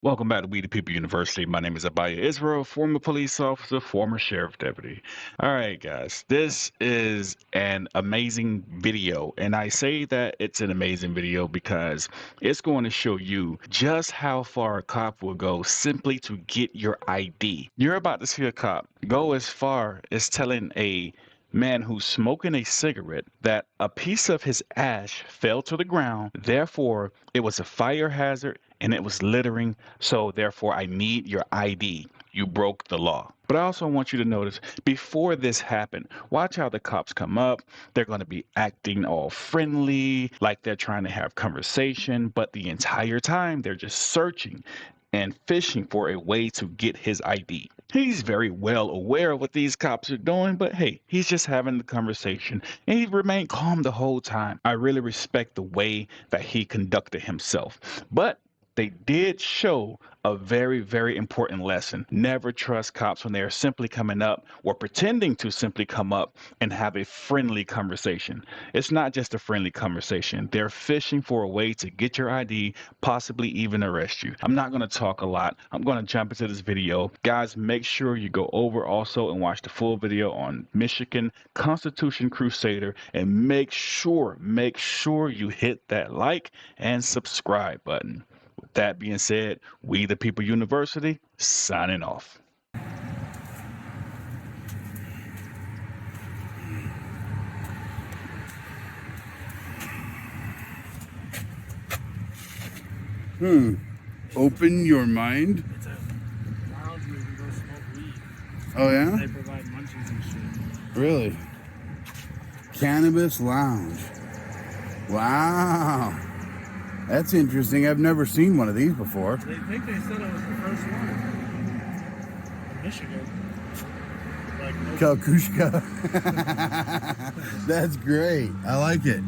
Welcome back to We the People University. My name is Abiyah Israel, former police officer, former sheriff deputy. All right, guys, this is an amazing video. And I say that it's an amazing video because it's going to show you just how far a cop will go simply to get your ID. You're about to see a cop go as far as telling a man who's smoking a cigarette that a piece of his ash fell to the ground. Therefore, it was a fire hazard and it was littering. So, therefore, I need your ID. You broke the law. But I also want you to notice before this happened, watch how the cops come up. They're going to be acting all friendly, like they're trying to have conversation. But the entire time, they're just searching and fishing for a way to get his ID. He's very well aware of what these cops are doing, but hey, he's just having the conversation and he remained calm the whole time. I really respect the way that he conducted himself. But they did show a very, very important lesson. Never trust cops when they are simply coming up or pretending to simply come up and have a friendly conversation. It's not just a friendly conversation. They're fishing for a way to get your ID, possibly even arrest you. I'm not going to talk a lot. I'm going to jump into this video. Guys, make sure you go over also and watch the full video on Michigan Constitution Crusader, and make sure you hit that like and subscribe button. With that being said, We the People University signing off. Open your mind. It's a lounge where you can go smoke weed. Oh yeah? They provide munchies and shit. Really? Cannabis lounge. Wow. That's interesting. I've never seen one of these before. They think they said it was the first one in Michigan. Like Kalkushka. That's great. I like it.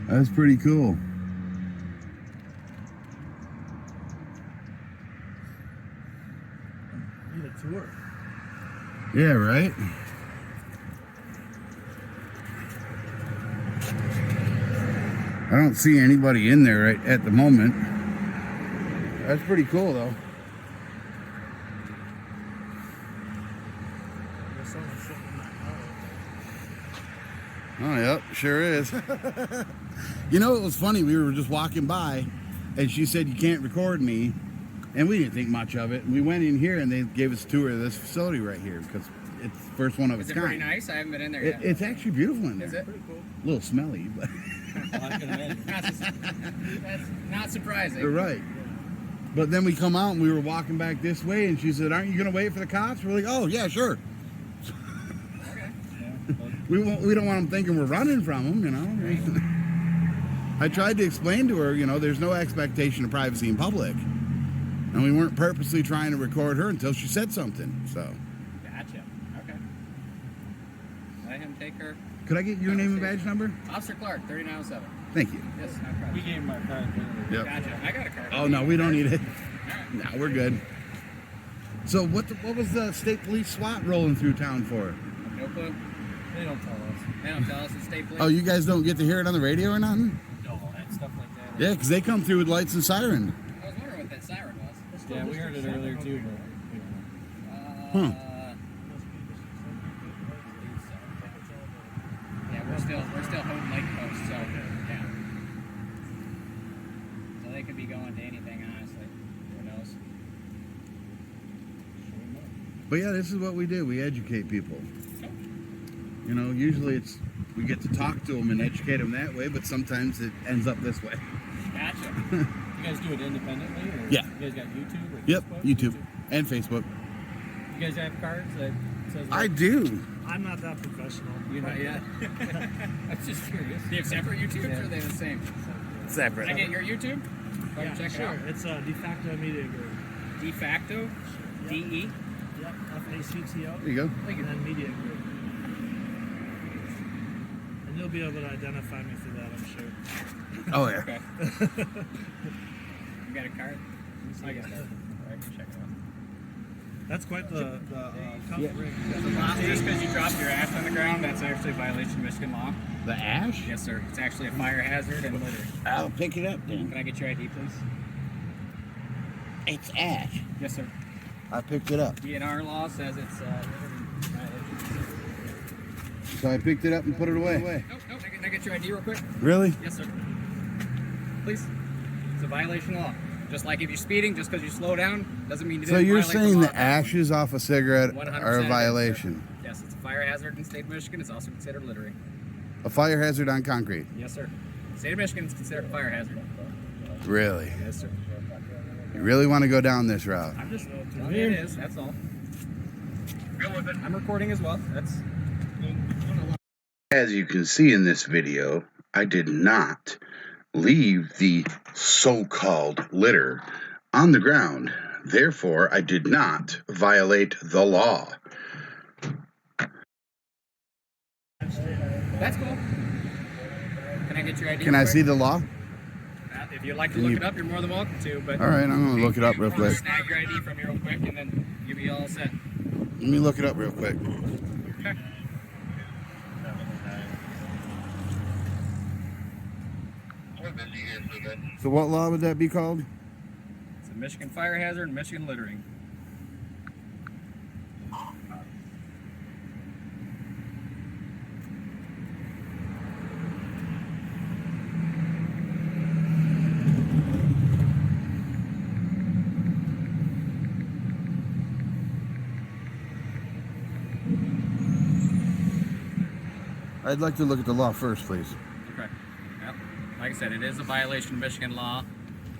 That's pretty cool. need a tour. Yeah, right? I don't see anybody in there right at the moment. That's pretty cool, though. There's someone sitting in that car. Oh, yep, sure is. You know, it was funny. We were just walking by, and she said, "You can't record me." And we didn't think much of it. We went in here, and they gave us a tour of this facility right here, because it's the first one of its Is it kind. pretty nice? I haven't been in there yet. It's actually beautiful in there. Is it? Pretty cool. A little smelly, but That's not surprising. you're right. But then we come out, and we were walking back this way, and she said, "Aren't you going to wait for the cops?" We're like, "Oh, yeah, sure." Okay. We don't want them thinking we're running from them, you know. I tried to explain to her, you know, there's no expectation of privacy in public. And we weren't purposely trying to record her until she said something, so. Gotcha. Okay. Let him take her. Could I get your name and badge number? Officer Clark, 3907. Thank you. Yes, no We problem. gave him our card. Yep. Gotcha. I got a card. Oh, no, we don't need it. All right. No, we're good. So what was the state police SWAT rolling through town for? No clue. They don't tell us. They don't tell us it's state police. Oh, you guys don't get to hear it on the radio or nothing? No, and stuff like that. Yeah, because they come through with lights and siren. I was wondering what that siren was. Yeah, we heard it earlier too, but Huh. Yeah, we're still holding Lake Coast, so yeah. So they could be going to anything, honestly. Who knows? But yeah, this is what we do. We educate people. You know, usually we get to talk to them and educate them that way, but sometimes it ends up this way. Gotcha. you guys do it independently? Or Yeah. You guys got YouTube or Yep, Facebook? YouTube and Facebook. You guys have cards that says I do. I'm not that professional. You're not yet. I'm just curious. Do you have separate YouTubes or are they the same? Separate. Can I get your YouTube? So I can check sure. it out. It's De Facto Media Group. De facto? DE? Yep, FACTO. There you go. Thank And you. then Media Group. And you'll be able to identify me through that, I'm sure. Oh, yeah. Okay. You got a card? I got a card. I can check it out. That's quite the cuff ring. Just because you dropped your ass on the ground, that's actually a violation of Michigan law. The ash? Yes, sir. It's actually a fire hazard and litter. I'll pick it up then. Can I get your ID, please? It's ash. Yes, sir. I picked it up. DNR law says it's So I picked it up and put it away. Nope. Can I get your ID real quick? Really? Yes, sir. Please. It's a violation of law. Just like if you're speeding, just because you slow down, doesn't mean you didn't So you're violate saying the the law. ashes off a cigarette 100% are it a is, violation? sir. Yes, it's a fire hazard in the state of Michigan. It's also considered littering. A fire hazard on concrete? Yes, sir. The state of Michigan is considered a fire hazard. Really? Yes, sir. You really want to go down this route? I'm just telling you it is. That's all. I'm recording as well. That's. As you can see in this video, I did not leave the so-called litter on the ground. Therefore, I did not violate the law. That's cool. Can I get your ID? Can I see the law? If you'd like to look it up, you're more than welcome to. But All right, I'm going to look it up real I'll quick. snag your ID from you real quick, and then you'll be all set. Let me look it up real quick. Okay. So what law would that be called? It's a Michigan fire hazard and Michigan littering. I'd like to look at the law first, please. Okay. Yep. Like I said, it is a violation of Michigan law,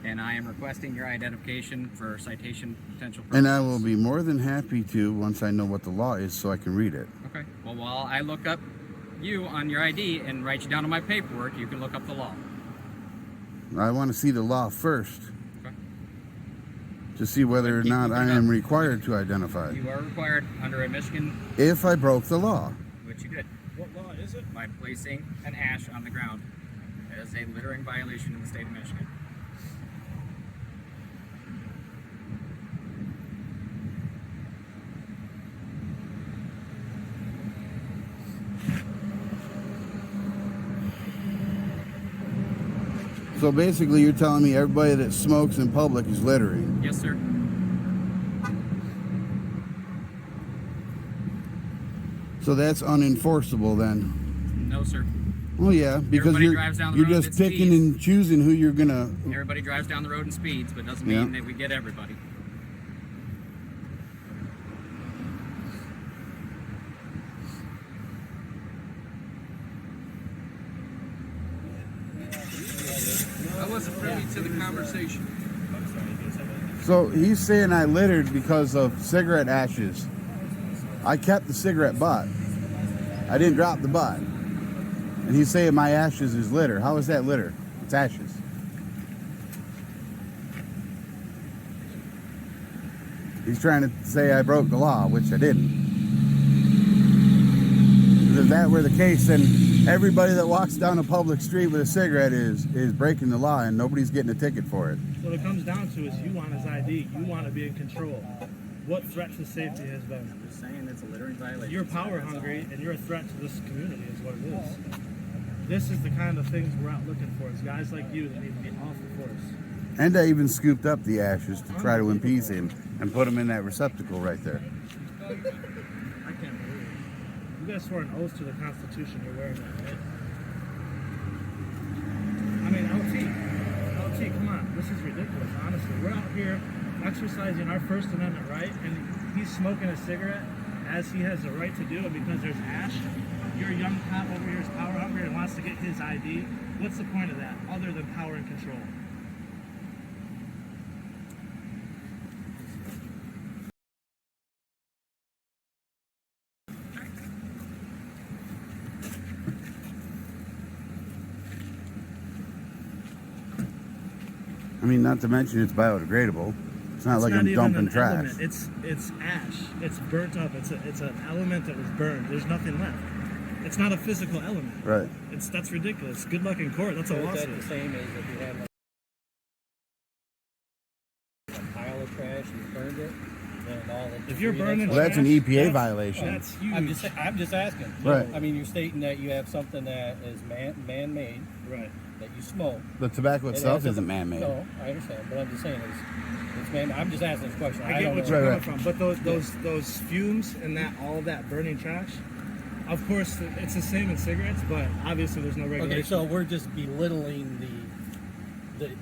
and I am requesting your identification for citation potential purposes. And I will be more than happy to once I know what the law is so I can read it. Okay. Well, while I look up you on your ID and write you down on my paperwork, you can look up the law. I want to see the law first Okay. to see whether or Keep not I looking am up. required to identify. You are required under a Michigan, If I broke the law. which you did, What law is it? by placing an ash on the ground as a littering violation in the state of Michigan. So basically you're telling me everybody that smokes in public is littering. Yes, sir. So that's unenforceable then. No, sir. Well, yeah, because Everybody you're drives down the you're road just that picking speeds. and choosing who you're gonna. Everybody drives down the road and speeds, but doesn't Yeah. mean that we get everybody. I wasn't privy to the conversation. So he's saying I littered because of cigarette ashes. I kept the cigarette butt. I didn't drop the butt. And he's saying my ashes is litter. How is that litter? It's ashes. He's trying to say I broke the law, which I didn't. If that were the case, then everybody that walks down a public street with a cigarette is breaking the law, and nobody's getting a ticket for it. What it comes down to is you want his ID. You want to be in control. What threat to safety has been? I'm just saying it's a littering violation. You're power That's all. hungry, and you're a threat to this community is what it is. This is the kind of things we're out looking for, is guys like you that need to be off the force. And I even scooped up the ashes to try to appease him and put them in that receptacle right there. I can't believe it. You guys swore an oath to the Constitution. You're wearing that, right? I mean, LT, come on. This is ridiculous, honestly. We're out here exercising our First Amendment right, and he's smoking a cigarette as he has the right to do it because there's ash. Your young cop over here is power hungry and wants to get his ID. What's the point of that, other than power and control? I mean, not to mention it's biodegradable. It's not like It's I'm even dumping an trash. element. It's ash. It's burnt up. It's an element that was burned. There's nothing left. It's not a physical element. Right. That's ridiculous. Good luck in court. That's a Is that lawsuit. the same as if you had like a pile of trash and you burned it? and all of the If you're debris burning Well, that's an trash, EPA violation. That's huge. I'm just asking. Right. I mean, you're stating that you have something that is man-made, Right. that you smoke. The tobacco It itself has isn't man-made. No, I understand, but I'm just saying it's man. I'm just asking this question. I get don't what know. you're Right, coming from, but those fumes and that all that burning trash, of course, it's the same in cigarettes, but obviously there's no regulation. Okay, so we're just belittling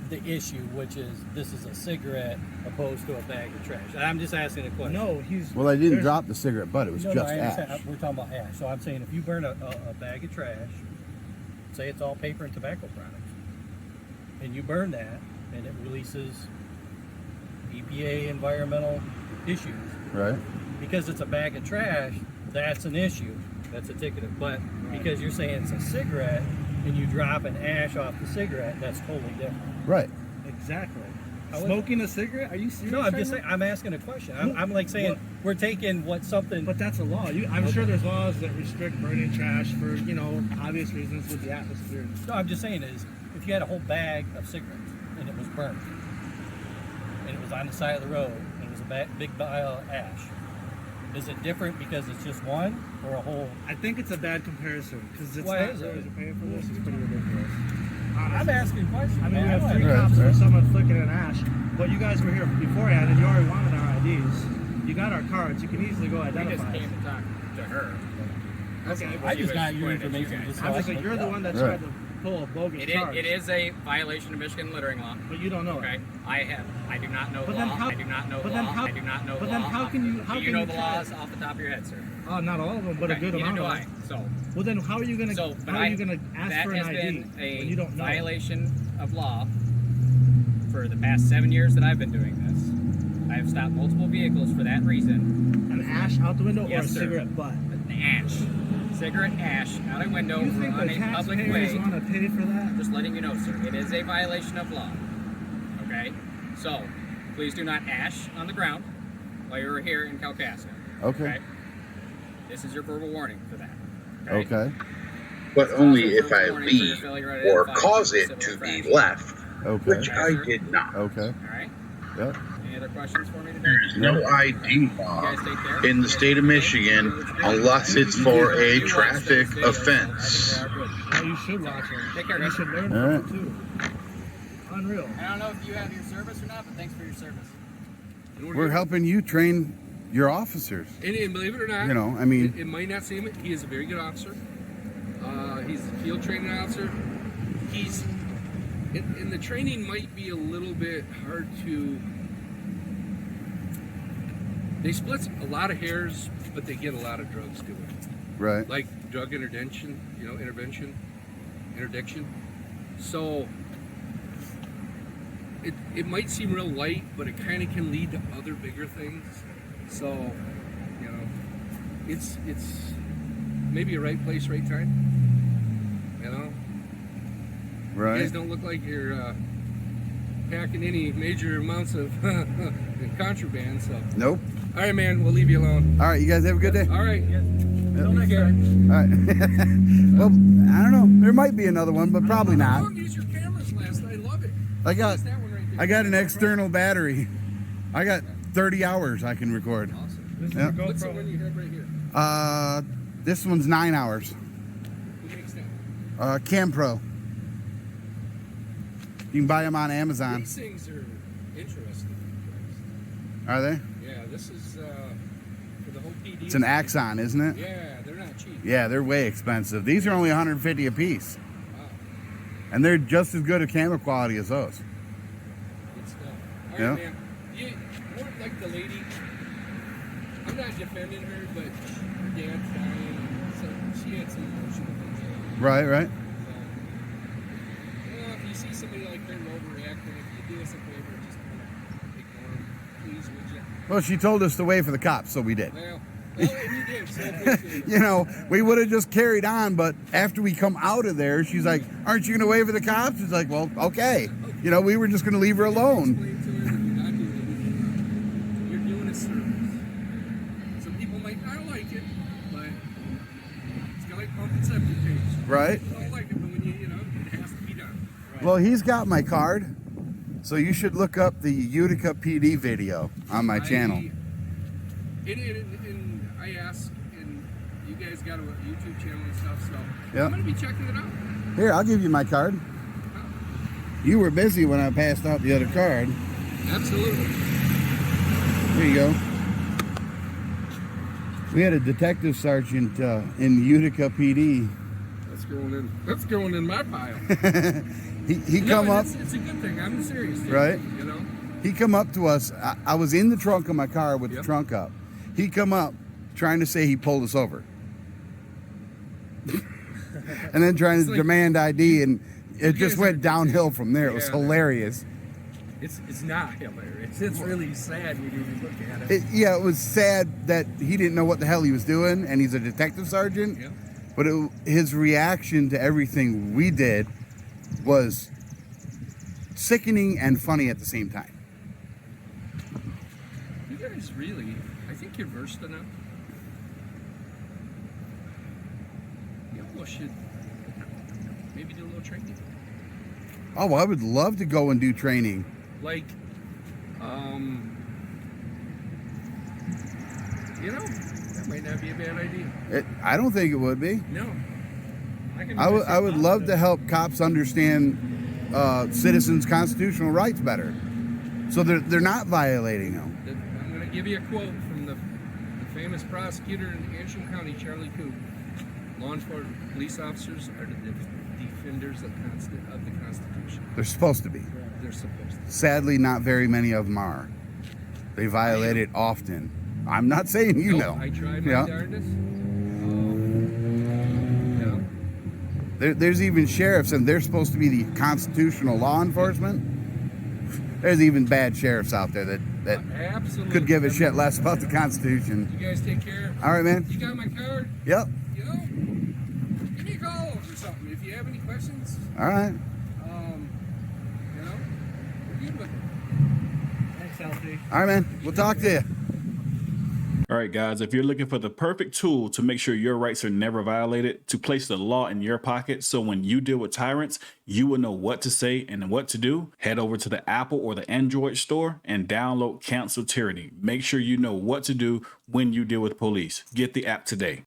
the issue, which is this is a cigarette opposed to a bag of trash. I'm just asking a question. No, he's. Well, I didn't there's- drop the cigarette butt. It was No, just I understand. ash. We're talking about ash. So I'm saying if you burn a bag of trash, say it's all paper and tobacco products, and you burn that, and it releases EPA environmental issues. Right. Because it's a bag of trash, that's an issue. That's a ticket. But because you're saying it's a cigarette and you drop an ash off the cigarette, that's totally different. Right. Exactly. How is Smoking a cigarette? Are you serious? No, I'm right just now? saying. I'm asking a question. I'm like saying What? we're taking what something. But that's a law. I'm sure there's laws that restrict burning trash for, obvious reasons with the atmosphere. No, I'm just saying is if you had a whole bag of cigarettes and it was burnt and it was on the side of the road and it was a big pile of ash, is it different because it's just one or a whole? I think it's a bad comparison because it's Why not is it? roads are paying for this. It's pretty ridiculous. I'm asking questions. I mean, we man. have 3 Right, cops right. for someone flicking an ash. But you guys were here beforehand and you already wanted our IDs. You got our cards. You can easily go We just identify came us. to talk to her. Okay. I just got your Pointed at you information. guys. Just so I Obviously, can you're look the it up. one that Right. tried to pull a bogus charge. It is a violation of Michigan littering law. But you don't know Okay, it. I do not know But the then law. how- I do not know but the then law. how- I do not know but the then law. how can you- how do you can know you the try- laws off the top of your head, sir? Oh, not all of them, but a good Neither amount do of I. them. So, Well, then how are you gonna but how are you gonna ask that for an has ID been when a you don't know? violation of law for the past 7 years that I've been doing this. I have stopped multiple vehicles for that reason. An ash out the window Yes, or a sir. cigarette butt? An ash, cigarette ash out a window You think on the a public taxpayers way. want to pay for that? Just letting you know, sir, it is a violation of law. Okay? So, please do not ash on the ground while you're here in Calcasa. Okay. This is your verbal warning for that. Okay. but It's only also if verbal I warning for your leave failure to or identify cause civil it to be infraction. left, Okay. which I did not. Okay. All right? Yep. Any other questions for me today? There's no ID You law guys take care. in the state of Michigan unless it's for a traffic offense. Well, you should watch it. Take care, You guys. should learn All right. from it too. Unreal. I don't know if you have your service or not, but thanks for your service. We're helping you train your officers. And believe it or not, You know, I mean- it might not seem it. He is a very good officer. He's a field training officer. And the training might be a little bit hard to. They split a lot of hairs, but they get a lot of drugs to it, Right. like drug interdiction. Interdiction. So it might seem real light, but it kind of can lead to other bigger things. So, it's maybe a right place, right time. You guys Right. don't look like you're packing any major amounts of contraband. So, Nope. all right, man, we'll leave you alone. All right. You guys have a good day. All right. Until next time. All right. Well, I don't know. There might be another one, but probably I not. used your cameras last night. Love it. I got Use that one right there. I got an external battery. I got 30 hours I can record. Awesome. This is Yeah. your What's the GoPro. one you have right here? This one's 9 hours. Who makes that? Cam Pro. You can buy them on Amazon. These things are interesting. Are they? Yeah, this is for the whole PD. It's an Axon, isn't it? Yeah, they're not cheap. Yeah, they're way expensive. These are only 150 a piece, Wow, and they're just as good a camera quality as those. good stuff. All right, Yeah. man. You more like the lady. I'm not defending her, but her dad's dying, so she had some emotional things. Right, right. If you see somebody like her overreacting, if you do us a favor, just ignore them, please, would you? Well, she told us to wait for the cops, so we did. Well, and you did. So appreciate it. You know, we would have just carried on, but after we come out of there, she's like, "Aren't you going to wait for the cops?" She's like, "Well, okay." You know, we were just going to leave her alone. Explain to her that you're not doing anything. You're doing a service. Some people might not like it, but it's kind of like pumping septic tanks. Right. People don't like it, but when it has to be done. Well, he's got my card, so you should look up the Utica PD video on my channel. And I ask, and you guys got a YouTube channel and stuff, so Yep. I'm gonna be checking it out. Here, I'll give you my card. You were busy when I passed out the other card. Absolutely. Here you go. We had a detective sergeant in Utica PD. That's going in my pile. he come up. It's a good thing. I'm serious. Too, Right. You know. He come up to us. I was in the trunk of my car with the trunk up. He come up trying to say he pulled us over. And then trying to like, demand ID, and it just guys went are- downhill from there. It was Yeah. hilarious. It's not hilarious. It's really sad when you look at it. Yeah, it was sad that he didn't know what the hell he was doing, and he's a detective sergeant. Yeah. But his reaction to everything we did was sickening and funny at the same time. You guys really, I think you're versed enough. You almost should maybe do a little training. Oh, I would love to go and do training. Like, you know, that might not be a bad idea. I don't think it would be. No. I would love to help cops understand citizens' constitutional rights better, so they're not violating them. I'm going to give you a quote from the famous prosecutor in Antrim County, Charlie Coop. Law enforcement police officers are the defenders of the Constitution. They're supposed to be. They're supposed to. Sadly, not very many of them are. They violate it often. I'm not saying you know. I try my Yeah. darndest. There's even sheriffs, and they're supposed to be the constitutional law enforcement. There's even bad sheriffs out there that Absolutely. could give a shit less about the Constitution. You guys take care. All right, man. You got my card? Yep. You know? Give me a call or something if you have any questions. All right. You know? We're good with it. Thanks, Alfie. All right, man. We'll talk to you. All right, guys, if you're looking for the perfect tool to make sure your rights are never violated, to place the law in your pocket so when you deal with tyrants, you will know what to say and what to do, head over to the Apple or the Android store and download Cancel Tyranny. Make sure you know what to do when you deal with police. Get the app today.